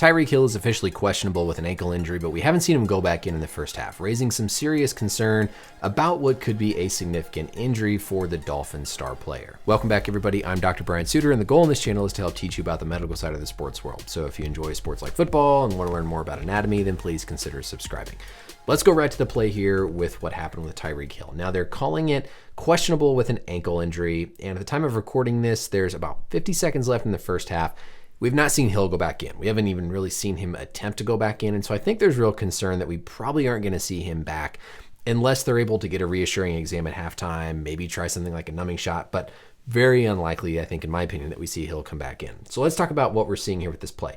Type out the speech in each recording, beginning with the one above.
Tyreek Hill is officially questionable with an ankle injury, but we haven't seen him go back in the first half, raising some serious concern about what could be a significant injury for the Dolphins star player. Welcome back, everybody. I'm Dr. Brian Sutterer, and the goal in this channel is to help teach you about the medical side of the sports world. So if you enjoy sports like football and want to learn more about anatomy, then please consider subscribing. Let's go right to the play here with what happened with Tyreek Hill. Now, they're calling it questionable with an ankle injury, and at the time of recording this, there's about 50 seconds left in the first half. We've not seen Hill go back in. We haven't even really seen him attempt to go back in, and so I think there's real concern that we probably aren't going to see him back unless they're able to get a reassuring exam at halftime, maybe try something like a numbing shot, but very unlikely, I think, in my opinion, that we see Hill come back in. So let's talk about what we're seeing here with this play.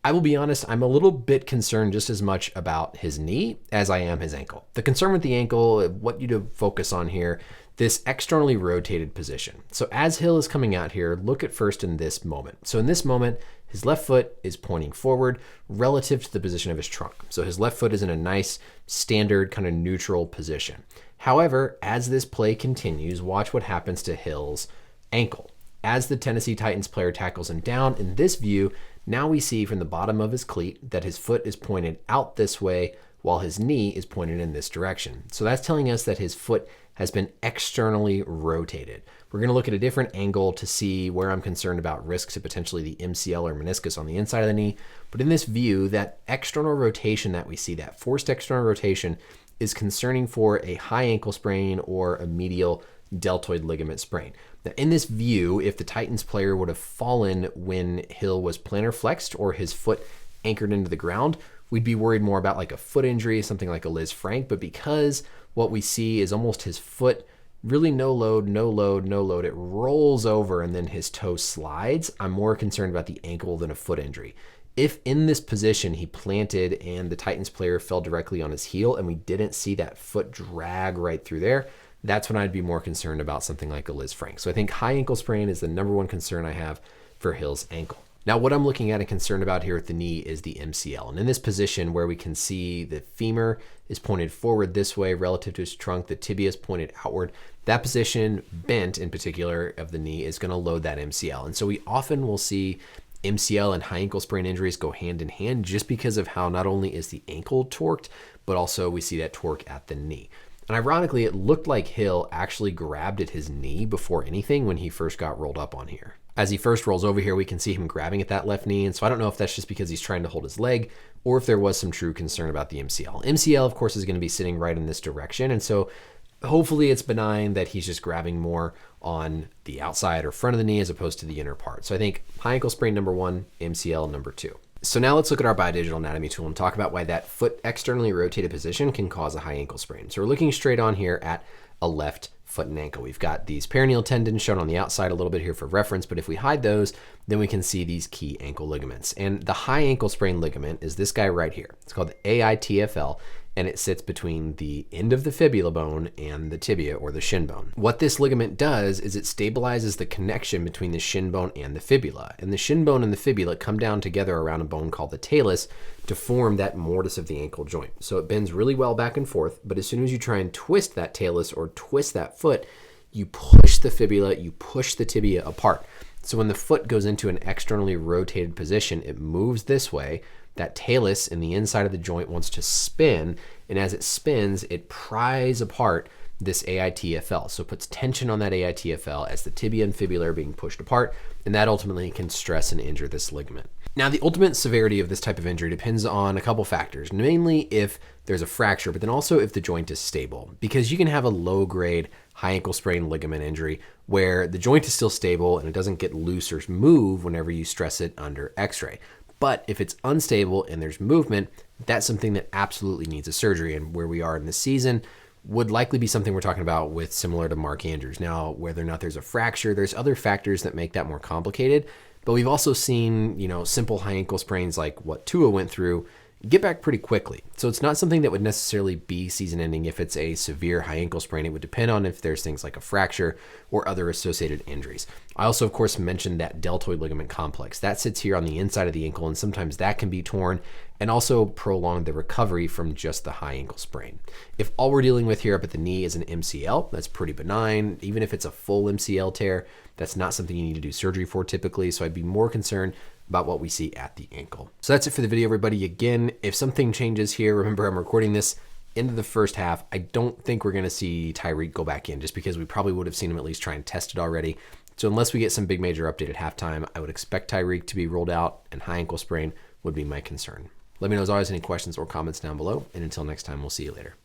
I will be honest, I'm a little bit concerned just as much about his knee as I am his ankle. The concern with the ankle, what you to focus on here, this externally rotated position. So as Hill is coming out here, look at first in this moment. So in this moment, his left foot is pointing forward relative to the position of his trunk. So his left foot is in a nice standard kind of neutral position. However, as this play continues, watch what happens to Hill's ankle. As the Tennessee Titans player tackles him down, in this view, now we see from the bottom of his cleat that his foot is pointed out this way while his knee is pointed in this direction. So that's telling us that his foot has been externally rotated. We're going to look at a different angle to see where I'm concerned about risks to potentially the MCL or meniscus on the inside of the knee. But in this view, that external rotation that we see, that forced external rotation, is concerning for a high ankle sprain or a medial deltoid ligament sprain. Now, in this view, if the Titans player would have fallen when Hill was plantar flexed or his foot anchored into the ground, we'd be worried more about like a foot injury, something like a Liz Frank. But because what we see is almost his foot, really no load, no load, no load, it rolls over and then his toe slides, I'm more concerned about the ankle than a foot injury. If in this position he planted and the Titans player fell directly on his heel and we didn't see that foot drag right through there, that's when I'd be more concerned about something like a Liz Frank. So I think high ankle sprain is the number one concern I have for Hill's ankle. Now, what I'm looking at and concerned about here with the knee is the MCL. And in this position where we can see the femur is pointed forward this way relative to his trunk, the tibia is pointed outward, that position, bent in particular, of the knee is going to load that MCL. And so we often will see MCL and high ankle sprain injuries go hand in hand just because of how not only is the ankle torqued, but also we see that torque at the knee. And ironically, it looked like Hill actually grabbed at his knee before anything when he first got rolled up on here. As he first rolls over here, we can see him grabbing at that left knee. And so I don't know if that's just because he's trying to hold his leg or if there was some true concern about the MCL. MCL, of course, is going to be sitting right in this direction. And so hopefully it's benign that he's just grabbing more on the outside or front of the knee as opposed to the inner part. So I think high ankle sprain number one, MCL number two. So now let's look at our biodigital anatomy tool and talk about why that foot externally rotated position can cause a high ankle sprain. So we're looking straight on here at a left foot and ankle. We've got these peroneal tendons shown on the outside a little bit here for reference, but if we hide those, then we can see these key ankle ligaments. And the high ankle sprain ligament is this guy right here. It's called the AITFL, and it sits between the end of the fibula bone and the tibia or the shin bone. What this ligament does is it stabilizes the connection between the shin bone and the fibula. And the shin bone and the fibula come down together around a bone called the talus to form that mortise of the ankle joint. So it bends really well back and forth, but as soon as you try and twist that talus or twist that foot, you push the fibula, you push the tibia apart. So when the foot goes into an externally rotated position, it moves this way. That talus in the inside of the joint wants to spin, and as it spins, it pries apart this AITFL. So it puts tension on that AITFL as the tibia and fibula are being pushed apart, and that ultimately can stress and injure this ligament. Now, the ultimate severity of this type of injury depends on a couple factors, mainly if there's a fracture, but then also if the joint is stable, because you can have a low-grade high ankle sprain ligament injury where the joint is still stable and it doesn't get loose or move whenever you stress it under x-ray. But if it's unstable and there's movement, that's something that absolutely needs a surgery. And where we are in the season would likely be something we're talking about with similar to Mark Andrews. Now, whether or not there's a fracture, there's other factors that make that more complicated. But we've also seen, simple high ankle sprains like what Tua went through get back pretty quickly. So it's not something that would necessarily be season ending if it's a severe high ankle sprain. It would depend on if there's things like a fracture or other associated injuries. I also, of course, mentioned that deltoid ligament complex. That sits here on the inside of the ankle, and sometimes that can be torn and also prolong the recovery from just the high ankle sprain. If all we're dealing with here up at the knee is an MCL, that's pretty benign. Even if it's a full MCL tear, that's not something you need to do surgery for typically. So I'd be more concerned about what we see at the ankle. So that's it for the video, everybody. Again, if something changes here, remember I'm recording this into the first half. I don't think we're going to see Tyreek go back in, just because we probably would have seen him at least try and test it already. So unless we get some big major update at halftime, I would expect Tyreek to be rolled out, and high ankle sprain would be my concern. Let me know as always any questions or comments down below, and until next time, we'll see you later.